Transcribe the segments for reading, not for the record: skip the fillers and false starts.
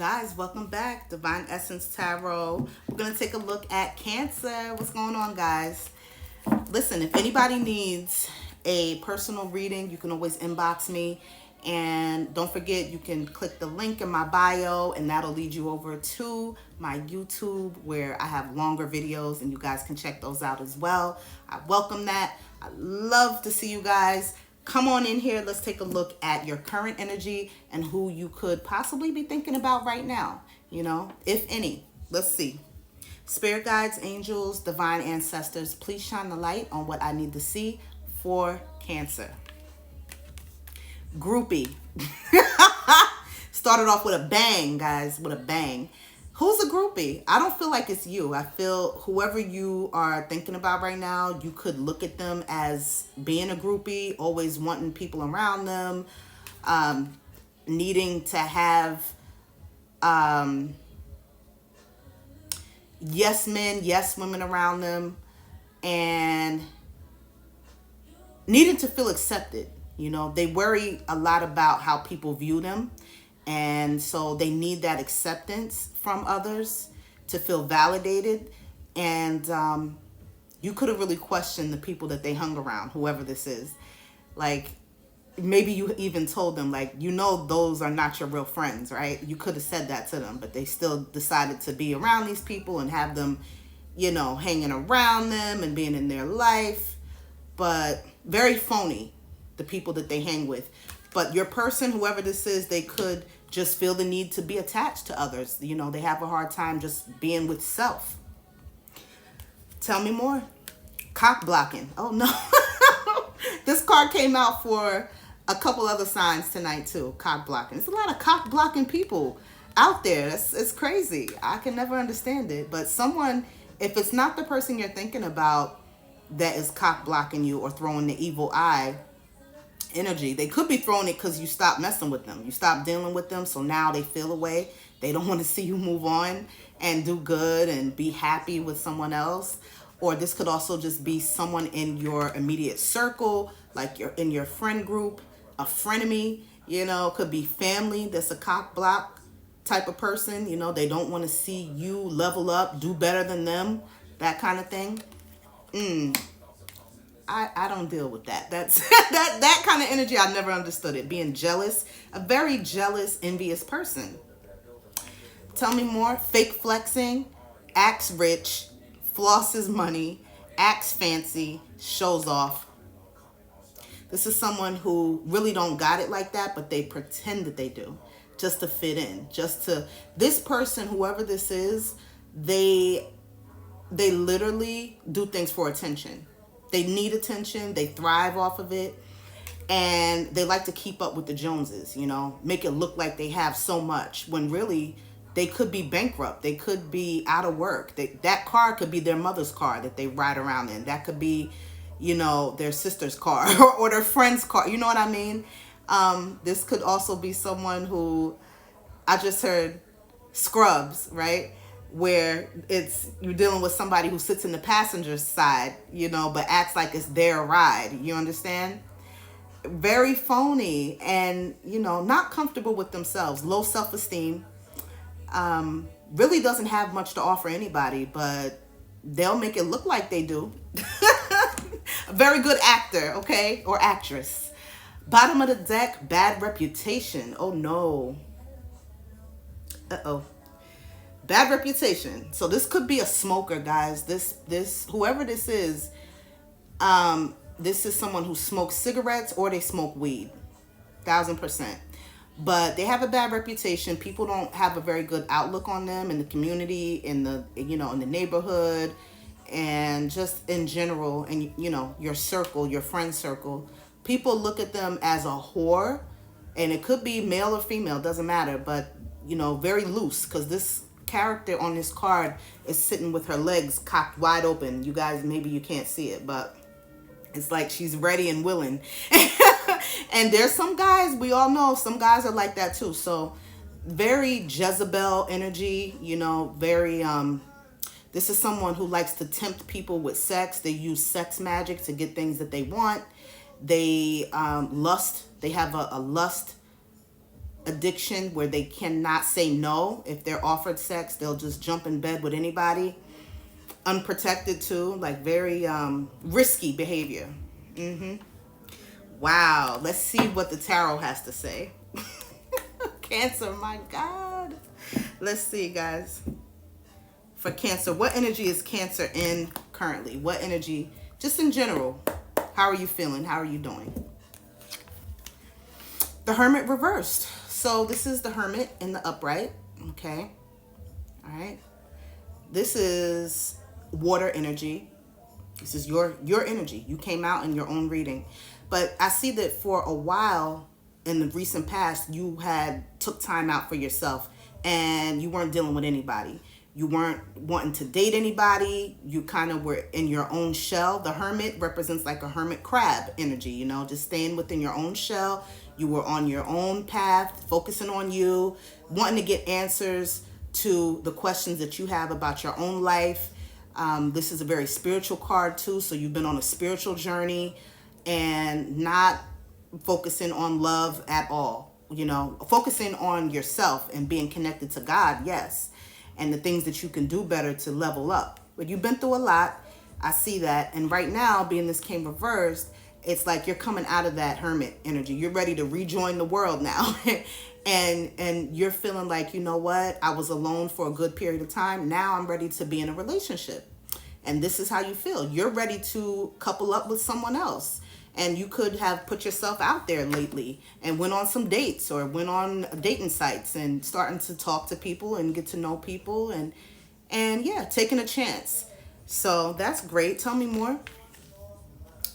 Guys, welcome back. Divine Essence Tarot. We're going to take a look at Cancer. What's going on, guys? Listen, if anybody needs a personal reading, you can always inbox me. And don't forget, you can click the link in my bio, and that'll lead you over to my YouTube where I have longer videos, and you guys can check those out as well. I welcome that. I love to see you guys. Come on in here. Let's take a look at your current energy and who you could possibly be thinking about right now, if any. Let's see. Spirit guides, angels, divine ancestors, please shine the light on what I need to see for Cancer. Groupie. Started off with a bang, guys, with a bang. Who's a groupie? I don't feel like it's you. I feel whoever you are thinking about right now, you could look at them as being a groupie, always wanting people around them, needing to have yes men, yes women around them, and needing to feel accepted. They worry a lot about how people view them. And so they need that acceptance from others to feel validated. And you could have really questioned the people that they hung around, whoever this is. Like, maybe you even told them, like, those are not your real friends, right? You could have said that to them, but they still decided to be around these people and have them, hanging around them and being in their life. But very phony, the people that they hang with. But your person, whoever this is, they could just feel the need to be attached to others. They have a hard time just being with self. Tell me more. Cock blocking. Oh, no. This card came out for a couple other signs tonight, too. Cock blocking. There's a lot of cock blocking people out there. It's crazy. I can never understand it. But someone, if it's not the person you're thinking about that is cock blocking you or throwing the evil eye energy, they could be throwing it because you stopped messing with them. You stopped dealing with them, so now they feel away. They don't want to see you move on and do good and be happy with someone else. Or this could also just be someone in your immediate circle, like you're in your friend group, a frenemy, could be family that's a cock block type of person. They don't want to see you level up, do better than them, that kind of thing. I don't deal with that. That's that kind of energy. I never understood it. Being jealous, a very jealous, envious person. Tell me more. Fake flexing, acts rich, flosses money, acts fancy, shows off. This is someone who really don't got it like that, but they pretend that they do, just to fit in, this person, whoever this is, they literally do things for attention. They need attention. They thrive off of it. And they like to keep up with the Joneses, make it look like they have so much when really they could be bankrupt. They could be out of work. That car could be their mother's car that they ride around in. That could be, their sister's car or their friend's car. You know what I mean? This could also be someone who, I just heard Scrubs, right? Where you're dealing with somebody who sits in the passenger side, but acts like it's their ride. You understand? Very phony and, not comfortable with themselves. Low self-esteem. Really doesn't have much to offer anybody, but they'll make it look like they do. A very good actor, okay? Or actress. Bottom of the deck, bad reputation. Oh, no. Uh-oh. Bad reputation. So this could be a smoker, guys. This whoever this is someone who smokes cigarettes or they smoke weed. 1000%. But they have a bad reputation. People don't have a very good outlook on them in the community, in the in the neighborhood, and just in general, and your circle, your friend circle. People look at them as a whore, and it could be male or female, doesn't matter, but very loose, because this character on this card is sitting with her legs cocked wide open. You guys, maybe you can't see it, but it's like she's ready and willing. And there's some guys, we all know some guys are like that too. So very Jezebel energy, very this is someone who likes to tempt people with sex. They use sex magic to get things that they want. They lust. They have a lust addiction where they cannot say no. If they're offered sex, they'll just jump in bed with anybody. Unprotected too, like very risky behavior. Wow, let's see what the tarot has to say. Cancer, my God. Let's see, guys. For Cancer, what energy is Cancer in currently? What energy, just in general, how are you feeling? How are you doing? The Hermit reversed. So this is the Hermit in the upright. Okay. All right. This is water energy. This is your energy. You came out in your own reading. But I see that for a while in the recent past, you had took time out for yourself and you weren't dealing with anybody. You weren't wanting to date anybody. You kind of were in your own shell. The Hermit represents like a hermit crab energy, you know, just staying within your own shell. You were on your own path, focusing on you, wanting to get answers to the questions that you have about your own life. This is a very spiritual card too. So you've been on a spiritual journey and not focusing on love at all, you know, focusing on yourself and being connected to God. Yes. And the things that you can do better to level up. But you've been through a lot. I see that. And right now, being this came reversed, it's like you're coming out of that hermit energy. You're ready to rejoin the world now. and you're feeling like, you know what? I was alone for a good period of time. Now I'm ready to be in a relationship. And this is how you feel. You're ready to couple up with someone else. And you could have put yourself out there lately and went on some dates or went on dating sites and starting to talk to people and get to know people and yeah, taking a chance. So that's great. Tell me more.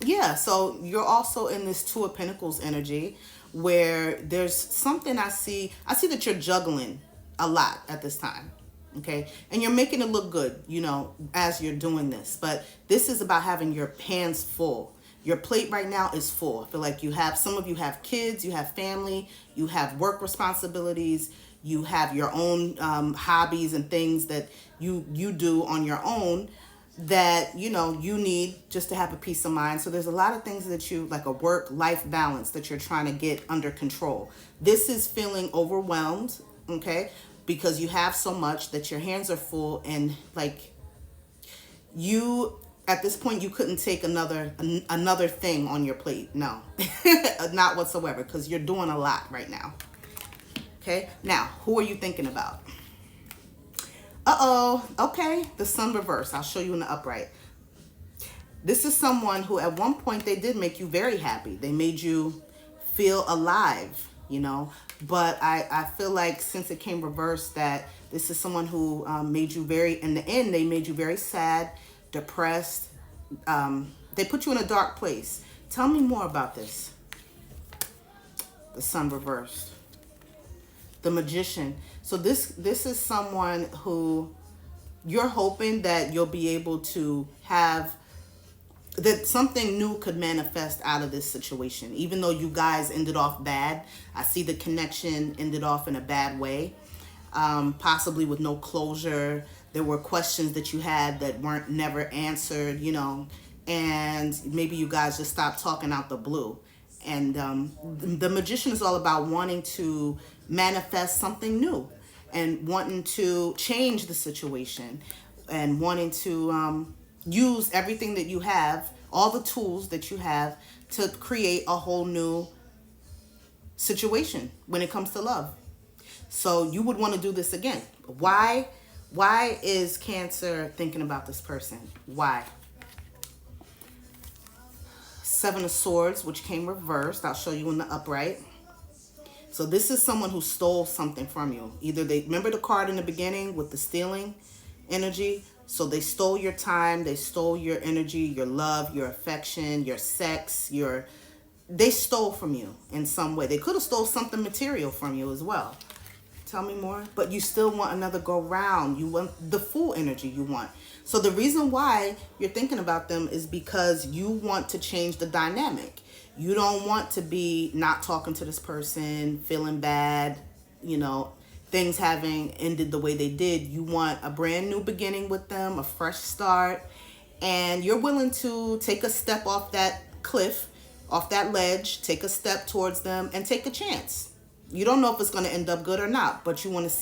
Yeah, so you're also in this Two of Pentacles energy where there's something I see that you're juggling a lot at this time. Okay. And you're making it look good, you know, as you're doing this. But this is about having your hands full. Your plate right now is full. I feel like some of you have kids, you have family, you have work responsibilities, you have your own hobbies and things that you do on your own that, you know, you need just to have a peace of mind. So there's a lot of things that you, like a work-life balance that you're trying to get under control. This is feeling overwhelmed, okay, because you have so much that your hands are full and like you... At this point, you couldn't take another thing on your plate. No, not whatsoever, because you're doing a lot right now. Okay, now, who are you thinking about? Uh-oh, okay, the Sun reverse. I'll show you in the upright. This is someone who at one point they did make you very happy. They made you feel alive, you know. But I feel like since it came reversed that this is someone who made you in the end, they made you very sad, depressed. They put you in a dark place. Tell me more about this. The Sun reversed. The Magician. So this is someone who you're hoping that you'll be able to have, that something new could manifest out of this situation. Even though you guys ended off bad, I see the connection ended off in a bad way, possibly with no closure. There were questions that you had that weren't never answered, you know, and maybe you guys just stopped talking out the blue. And the Magician is all about wanting to manifest something new and wanting to change the situation and wanting to use everything that you have, all the tools that you have to create a whole new situation when it comes to love. So you would want to do this again. Why is Cancer thinking about this person? Why? Seven of Swords, which came reversed. I'll show you in the upright. So this is someone who stole something from you. Either they, remember the card in the beginning with the stealing energy? So they stole your time, they stole your energy, your love, your affection, your sex, they stole from you in some way. They could have stole something material from you as well. Tell me more. But you still want another go round. You want the full energy you want. So the reason why you're thinking about them is because you want to change the dynamic. You don't want to be not talking to this person, feeling bad, you know, things having ended the way they did. You want a brand new beginning with them, a fresh start, and you're willing to take a step off that cliff, off that ledge, take a step towards them and take a chance. You don't know if it's going to end up good or not, but you want to